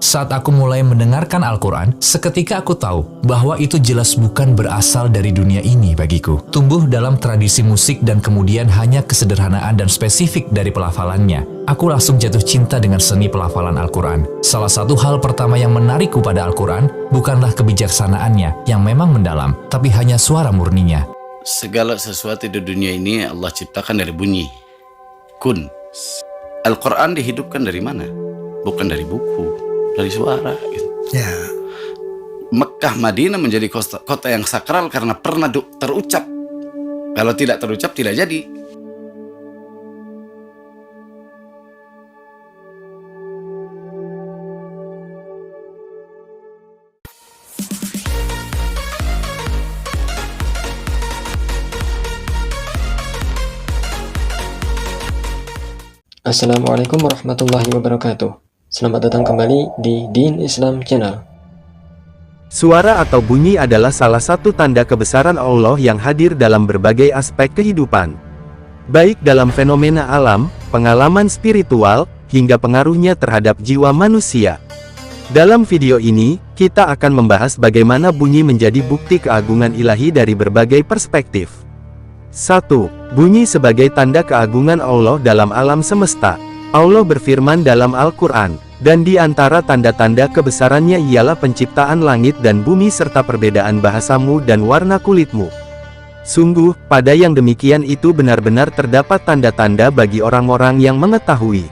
Saat aku mulai mendengarkan Al-Quran, seketika aku tahu bahwa itu jelas bukan berasal dari dunia ini bagiku. Tumbuh dalam tradisi musik dan kemudian hanya kesederhanaan dan spesifik dari pelafalannya. Aku langsung jatuh cinta dengan seni pelafalan Al-Quran. Salah satu hal pertama yang menarikku pada Al-Quran bukanlah kebijaksanaannya yang memang mendalam, tapi hanya suara murninya. Segala sesuatu di dunia ini Allah ciptakan dari bunyi. Kun. Al-Quran dihidupkan dari mana? Bukan dari buku. Dari suara gitu. Ya. Mekah Madinah menjadi kota yang sakral karena pernah terucap. Kalau tidak terucap tidak jadi. Assalamualaikum warahmatullahi wabarakatuh. Selamat datang kembali di Din Islam Channel. Suara atau bunyi adalah salah satu tanda kebesaran Allah yang hadir dalam berbagai aspek kehidupan. Baik dalam fenomena alam, pengalaman spiritual, hingga pengaruhnya terhadap jiwa manusia. Dalam video ini, kita akan membahas bagaimana bunyi menjadi bukti keagungan ilahi dari berbagai perspektif. 1. Bunyi sebagai tanda keagungan Allah dalam alam semesta. Allah berfirman dalam Al-Quran, dan di antara tanda-tanda kebesarannya ialah penciptaan langit dan bumi serta perbedaan bahasamu dan warna kulitmu. Sungguh, pada yang demikian itu benar-benar terdapat tanda-tanda bagi orang-orang yang mengetahui.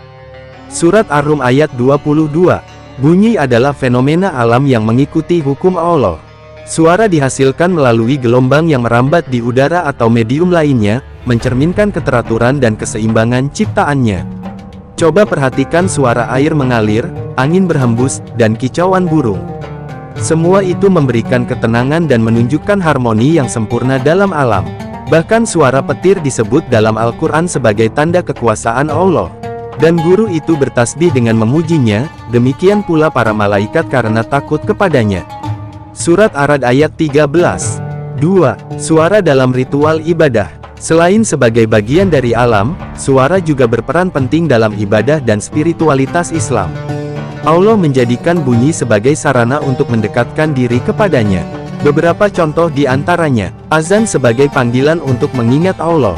Surat Ar-Rum ayat 22. Bunyi adalah fenomena alam yang mengikuti hukum Allah. Suara dihasilkan melalui gelombang yang merambat di udara atau medium lainnya, mencerminkan keteraturan dan keseimbangan ciptaannya. Coba perhatikan suara air mengalir, angin berhembus, dan kicauan burung. Semua itu memberikan ketenangan dan menunjukkan harmoni yang sempurna dalam alam. Bahkan suara petir disebut dalam Al-Quran sebagai tanda kekuasaan Allah. Dan guru itu bertasbih dengan memujinya, demikian pula para malaikat karena takut kepadanya. Surat Ar-Ra'd ayat 13. 2. Suara dalam ritual ibadah. Selain sebagai bagian dari alam, suara juga berperan penting dalam ibadah dan spiritualitas Islam. Allah menjadikan bunyi sebagai sarana untuk mendekatkan diri kepadanya. Beberapa contoh di antaranya, azan sebagai panggilan untuk mengingat Allah.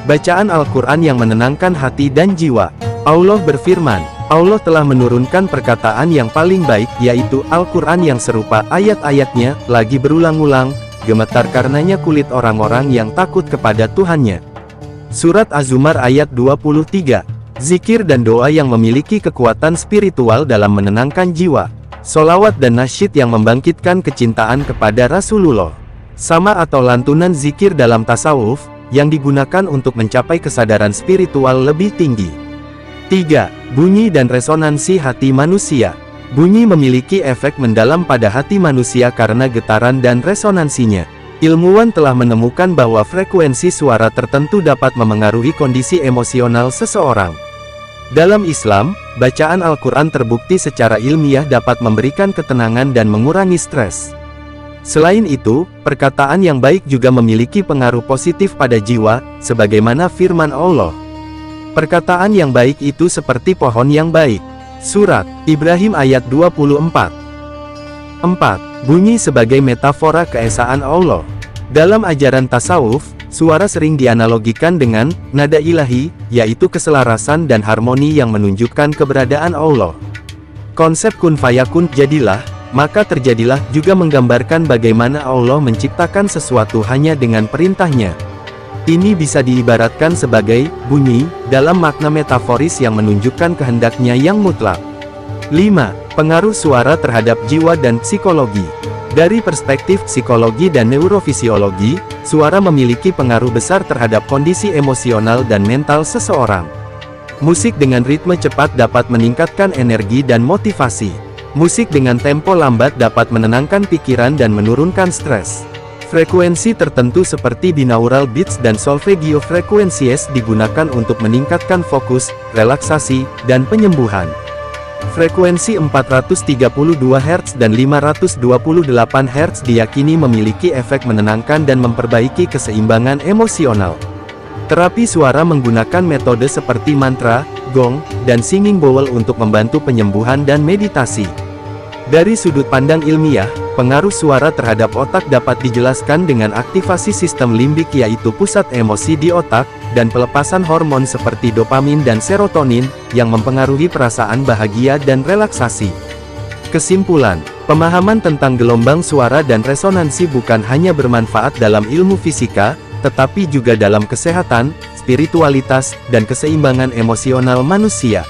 Bacaan Al-Quran yang menenangkan hati dan jiwa. Allah berfirman, Allah telah menurunkan perkataan yang paling baik, yaitu Al-Quran yang serupa ayat-ayatnya, lagi berulang-ulang, gemetar karenanya kulit orang-orang yang takut kepada Tuhannya. Surat Az-Zumar ayat 23. Zikir dan doa yang memiliki kekuatan spiritual dalam menenangkan jiwa. Solawat dan nasyid yang membangkitkan kecintaan kepada Rasulullah. Sama atau lantunan zikir dalam tasawuf, yang digunakan untuk mencapai kesadaran spiritual lebih tinggi. 3. Bunyi dan resonansi hati manusia. Bunyi memiliki efek mendalam pada hati manusia karena getaran dan resonansinya. Ilmuwan telah menemukan bahwa frekuensi suara tertentu dapat memengaruhi kondisi emosional seseorang. Dalam Islam, bacaan Al-Quran terbukti secara ilmiah dapat memberikan ketenangan dan mengurangi stres. Selain itu, perkataan yang baik juga memiliki pengaruh positif pada jiwa, sebagaimana firman Allah. Perkataan yang baik itu seperti pohon yang baik. Surat Ibrahim ayat 24. 4. Bunyi sebagai metafora keesaan Allah. Dalam ajaran tasawuf, suara sering dianalogikan dengan nada ilahi, yaitu keselarasan dan harmoni yang menunjukkan keberadaan Allah. Konsep kun fayakun, jadilah, maka terjadilah, juga menggambarkan bagaimana Allah menciptakan sesuatu hanya dengan perintahnya. Ini bisa diibaratkan sebagai bunyi, dalam makna metaforis yang menunjukkan kehendaknya yang mutlak. 5. Pengaruh suara terhadap jiwa dan psikologi. Dari perspektif psikologi dan neurofisiologi, suara memiliki pengaruh besar terhadap kondisi emosional dan mental seseorang. Musik dengan ritme cepat dapat meningkatkan energi dan motivasi. Musik dengan tempo lambat dapat menenangkan pikiran dan menurunkan stres. Frekuensi tertentu seperti binaural beats dan solfeggio frequencies digunakan untuk meningkatkan fokus, relaksasi, dan penyembuhan. Frekuensi 432 Hz dan 528 Hz diyakini memiliki efek menenangkan dan memperbaiki keseimbangan emosional. Terapi suara menggunakan metode seperti mantra, gong, dan singing bowl untuk membantu penyembuhan dan meditasi. Dari sudut pandang ilmiah, pengaruh suara terhadap otak dapat dijelaskan dengan aktivasi sistem limbik yaitu pusat emosi di otak, dan pelepasan hormon seperti dopamin dan serotonin, yang mempengaruhi perasaan bahagia dan relaksasi. Kesimpulan, pemahaman tentang gelombang suara dan resonansi bukan hanya bermanfaat dalam ilmu fisika, tetapi juga dalam kesehatan, spiritualitas, dan keseimbangan emosional manusia.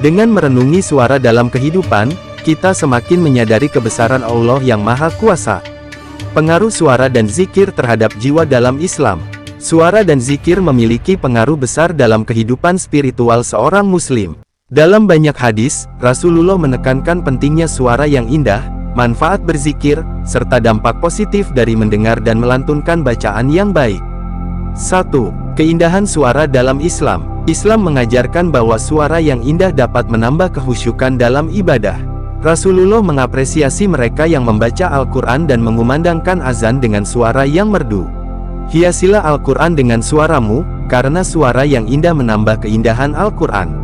Dengan merenungi suara dalam kehidupan, kita semakin menyadari kebesaran Allah yang Maha Kuasa. Pengaruh suara dan zikir terhadap jiwa dalam Islam. Suara dan zikir memiliki pengaruh besar dalam kehidupan spiritual seorang Muslim. Dalam banyak hadis, Rasulullah menekankan pentingnya suara yang indah, manfaat berzikir, serta dampak positif dari mendengar dan melantunkan bacaan yang baik. 1. Keindahan suara dalam Islam. Islam mengajarkan bahwa suara yang indah dapat menambah kehusyukan dalam ibadah. Rasulullah mengapresiasi mereka yang membaca Al-Quran dan mengumandangkan azan dengan suara yang merdu. Hiasilah Al-Quran dengan suaramu, karena suara yang indah menambah keindahan Al-Quran.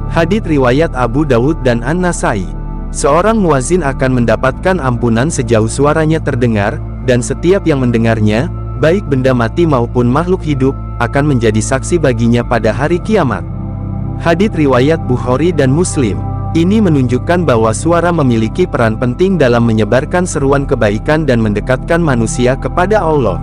Hadits riwayat Abu Dawud dan An-Nasai. Seorang muazin akan mendapatkan ampunan sejauh suaranya terdengar, dan setiap yang mendengarnya, baik benda mati maupun makhluk hidup, akan menjadi saksi baginya pada hari kiamat. Hadits riwayat Bukhari dan Muslim. Ini menunjukkan bahwa suara memiliki peran penting dalam menyebarkan seruan kebaikan dan mendekatkan manusia kepada Allah.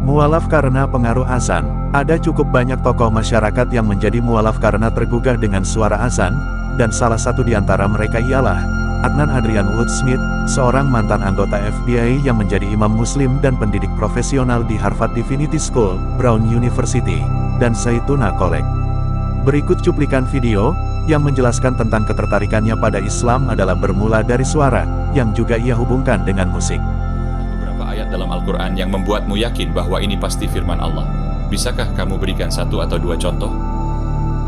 Mualaf karena pengaruh azan. Ada cukup banyak tokoh masyarakat yang menjadi mualaf karena tergugah dengan suara azan, dan salah satu di antara mereka ialah Adnan Adrian Woodsmith, seorang mantan anggota FBI yang menjadi imam muslim dan pendidik profesional di Harvard Divinity School, Brown University, dan Zaytuna College. Berikut cuplikan video yang menjelaskan tentang ketertarikannya pada Islam adalah bermula dari suara, yang juga ia hubungkan dengan musik. Beberapa ayat dalam Al-Quran yang membuatmu yakin bahwa ini pasti firman Allah. Bisakah kamu berikan 1 atau 2 contoh?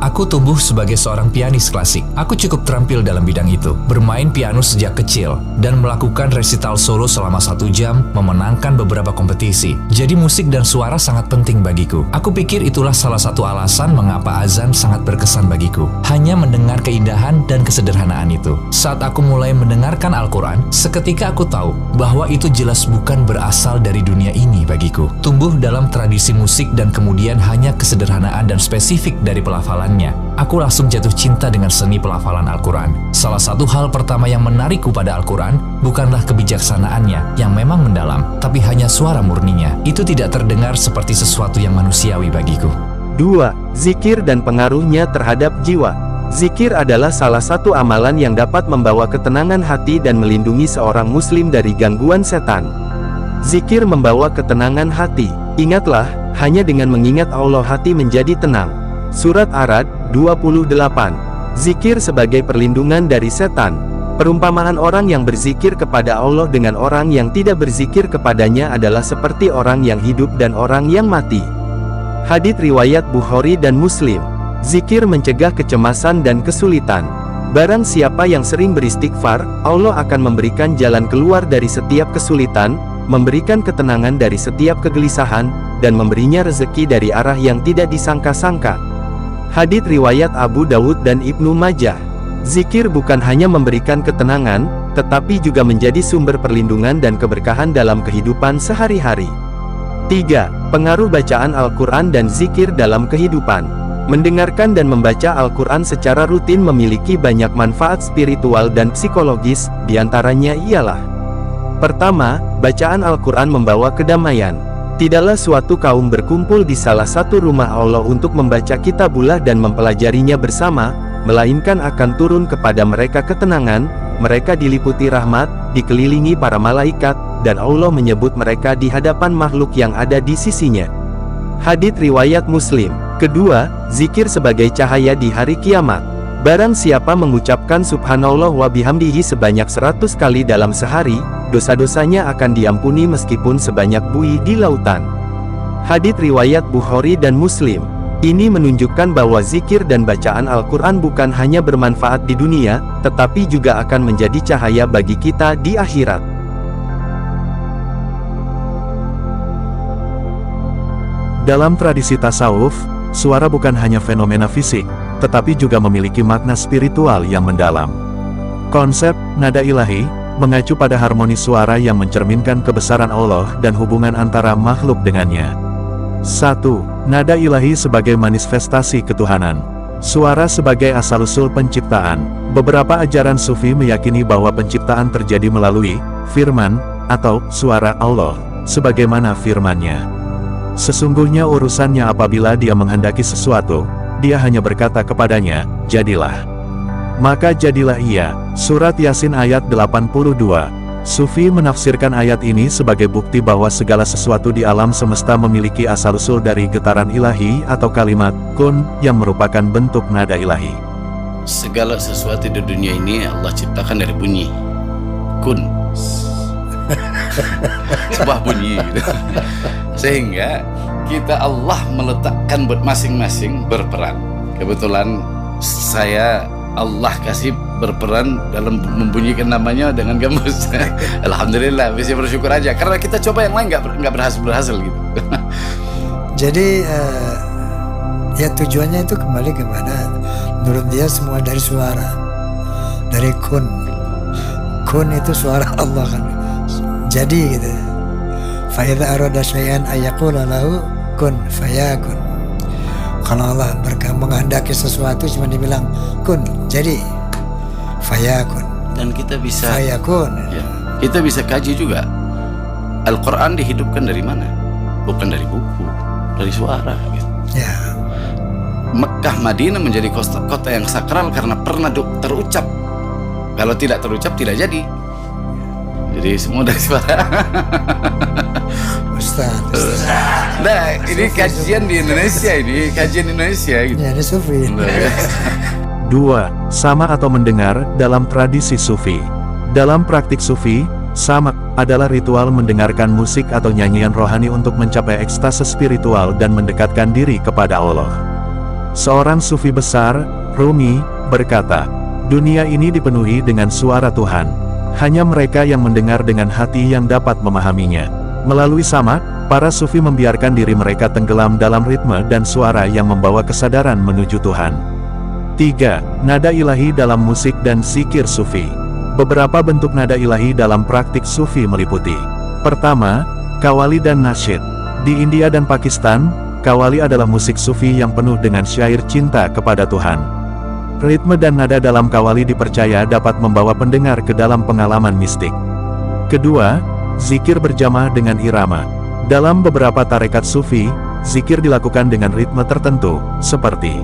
Aku tumbuh sebagai seorang pianis klasik. Aku cukup terampil dalam bidang itu. Bermain piano sejak kecil, dan melakukan resital solo selama 1 jam, memenangkan beberapa kompetisi. Jadi musik dan suara sangat penting bagiku. Aku pikir itulah salah satu alasan mengapa azan sangat berkesan bagiku. Hanya mendengar keindahan dan kesederhanaan itu. Saat aku mulai mendengarkan Al-Quran, seketika aku tahu bahwa itu jelas bukan berasal dari dunia ini bagiku. Tumbuh dalam tradisi musik dan kemudian hanya kesederhanaan dan spesifik dari pelafalan. Aku langsung jatuh cinta dengan seni pelafalan Al-Quran. Salah satu hal pertama yang menarikku pada Al-Quran bukanlah kebijaksanaannya yang memang mendalam, tapi hanya suara murninya. Itu tidak terdengar seperti sesuatu yang manusiawi bagiku. 2. Zikir dan pengaruhnya terhadap jiwa. Zikir adalah salah satu amalan yang dapat membawa ketenangan hati dan melindungi seorang muslim dari gangguan setan. Zikir membawa ketenangan hati. Ingatlah, hanya dengan mengingat Allah hati menjadi tenang. Surat Ar-Ra'd 28. Zikir sebagai perlindungan dari setan. Perumpamaan orang yang berzikir kepada Allah dengan orang yang tidak berzikir kepadanya adalah seperti orang yang hidup dan orang yang mati. Hadits riwayat Bukhari dan Muslim. Zikir mencegah kecemasan dan kesulitan. Barang siapa yang sering beristighfar, Allah akan memberikan jalan keluar dari setiap kesulitan, memberikan ketenangan dari setiap kegelisahan, dan memberinya rezeki dari arah yang tidak disangka-sangka. Hadits riwayat Abu Dawud dan Ibnu Majah. Zikir bukan hanya memberikan ketenangan, tetapi juga menjadi sumber perlindungan dan keberkahan dalam kehidupan sehari-hari. 3. Pengaruh bacaan Al-Quran dan zikir dalam kehidupan. Mendengarkan dan membaca Al-Quran secara rutin memiliki banyak manfaat spiritual dan psikologis, diantaranya ialah: pertama, bacaan Al-Quran membawa kedamaian. Tidaklah suatu kaum berkumpul di salah satu rumah Allah untuk membaca kitabullah dan mempelajarinya bersama, melainkan akan turun kepada mereka ketenangan, mereka diliputi rahmat, dikelilingi para malaikat, dan Allah menyebut mereka di hadapan makhluk yang ada di sisinya. Hadits riwayat Muslim. Kedua, zikir sebagai cahaya di hari kiamat. Barang siapa mengucapkan subhanallah wa bihamdihi sebanyak 100 kali dalam sehari, dosa-dosanya akan diampuni meskipun sebanyak buih di lautan. Hadits riwayat Bukhari dan Muslim. Ini menunjukkan bahwa zikir dan bacaan Al-Quran bukan hanya bermanfaat di dunia, tetapi juga akan menjadi cahaya bagi kita di akhirat. Dalam tradisi tasawuf, suara bukan hanya fenomena fisik, tetapi juga memiliki makna spiritual yang mendalam. Konsep nada ilahi mengacu pada harmoni suara yang mencerminkan kebesaran Allah dan hubungan antara makhluk dengannya. 1. Nada ilahi sebagai manifestasi ketuhanan. Suara sebagai asal-usul penciptaan. Beberapa ajaran sufi meyakini bahwa penciptaan terjadi melalui firman atau suara Allah, sebagaimana firman-Nya. Sesungguhnya urusannya apabila Dia menghendaki sesuatu, Dia hanya berkata kepadanya, jadilah. Maka jadilah ia. Surat Yasin ayat 82. Sufi menafsirkan ayat ini sebagai bukti bahwa segala sesuatu di alam semesta memiliki asal-usul dari getaran ilahi atau kalimat kun yang merupakan bentuk nada ilahi. Segala sesuatu di dunia ini Allah ciptakan dari bunyi kun. Sebuah bunyi gitu. Sehingga kita Allah meletakkan buat masing-masing berperan. Kebetulan saya Allah kasih berperan dalam membunyikan namanya dengan gambus. Alhamdulillah, bisa bersyukur aja. Karena kita coba yang lain nggak berhasil gitu. Jadi ya tujuannya itu kembali kepada, menurut dia semua dari suara, dari kun. Kun itu suara Allah kan. Jadi gitu. Fa idza arada syai'an ayaqula lahu kun fayakun. Kalau Allah menghendaki sesuatu cuma dibilang kun, jadi fayakun. Dan kita bisa fayakun. Ya, kita bisa kaji juga. Al-Quran dihidupkan dari mana? Bukan dari buku, dari suara gitu. Ya. Mekah Madinah menjadi kota yang sakral karena pernah terucap. Kalau tidak terucap tidak jadi. Jadi semua dari suara. Ustaz. Nah, ini kajian di Indonesia, ini kajian Indonesia gitu. Ya, ini sufi. 2. Sama atau mendengar dalam tradisi sufi. Dalam praktik sufi, samak adalah ritual mendengarkan musik atau nyanyian rohani untuk mencapai ekstase spiritual dan mendekatkan diri kepada Allah. Seorang sufi besar, Rumi, berkata, dunia ini dipenuhi dengan suara Tuhan. Hanya mereka yang mendengar dengan hati yang dapat memahaminya. Melalui samak, para sufi membiarkan diri mereka tenggelam dalam ritme dan suara yang membawa kesadaran menuju Tuhan. 3. Nada ilahi dalam musik dan zikir sufi. Beberapa bentuk nada ilahi dalam praktik sufi meliputi: pertama, kawali dan nasyid. Di India dan Pakistan, kawali adalah musik sufi yang penuh dengan syair cinta kepada Tuhan. Ritme dan nada dalam kawali dipercaya dapat membawa pendengar ke dalam pengalaman mistik. Kedua, zikir berjamaah dengan irama. Dalam beberapa tarekat sufi, zikir dilakukan dengan ritme tertentu, seperti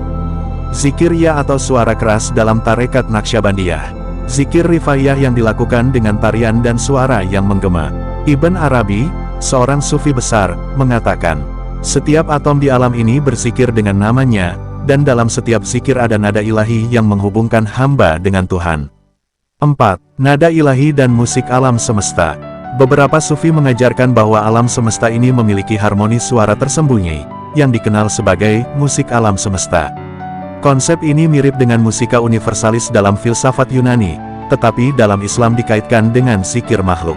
zikir ya atau suara keras dalam tarekat Naqsyabandiyah. Zikir rifaiyah yang dilakukan dengan tarian dan suara yang menggema. Ibn Arabi, seorang sufi besar, mengatakan, setiap atom di alam ini berzikir dengan namanya, dan dalam setiap zikir ada nada ilahi yang menghubungkan hamba dengan Tuhan. 4. Nada ilahi dan musik alam semesta. Beberapa sufi mengajarkan bahwa alam semesta ini memiliki harmoni suara tersembunyi, yang dikenal sebagai musik alam semesta. Konsep ini mirip dengan musika universalis dalam filsafat Yunani, tetapi dalam Islam dikaitkan dengan zikir makhluk.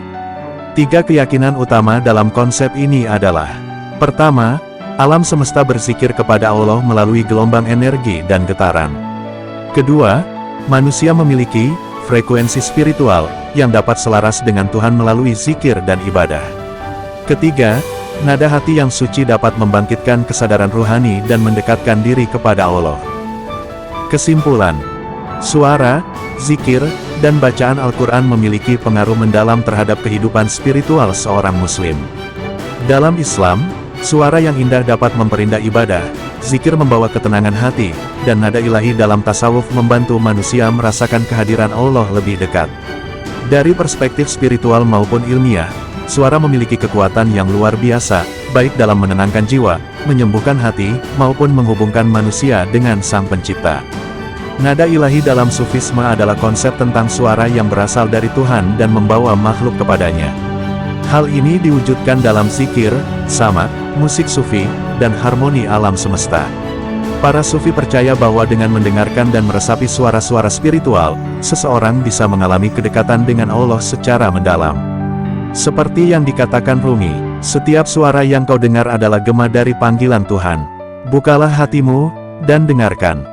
3 keyakinan utama dalam konsep ini adalah: pertama, alam semesta berzikir kepada Allah melalui gelombang energi dan getaran. Kedua, manusia memiliki frekuensi spiritual yang dapat selaras dengan Tuhan melalui zikir dan ibadah. Ketiga, nada hati yang suci dapat membangkitkan kesadaran ruhani dan mendekatkan diri kepada Allah. Kesimpulan, suara, zikir, dan bacaan Al-Quran memiliki pengaruh mendalam terhadap kehidupan spiritual seorang muslim. Dalam Islam, suara yang indah dapat memperindah ibadah, zikir membawa ketenangan hati, dan nada ilahi dalam tasawuf membantu manusia merasakan kehadiran Allah lebih dekat. Dari perspektif spiritual maupun ilmiah, suara memiliki kekuatan yang luar biasa, baik dalam menenangkan jiwa, menyembuhkan hati, maupun menghubungkan manusia dengan Sang Pencipta. Nada ilahi dalam sufisme adalah konsep tentang suara yang berasal dari Tuhan dan membawa makhluk kepadanya. Hal ini diwujudkan dalam zikir, samak, musik sufi, dan harmoni alam semesta. Para sufi percaya bahwa dengan mendengarkan dan meresapi suara-suara spiritual, seseorang bisa mengalami kedekatan dengan Allah secara mendalam. Seperti yang dikatakan Rumi, setiap suara yang kau dengar adalah gema dari panggilan Tuhan. Bukalah hatimu, dan dengarkan.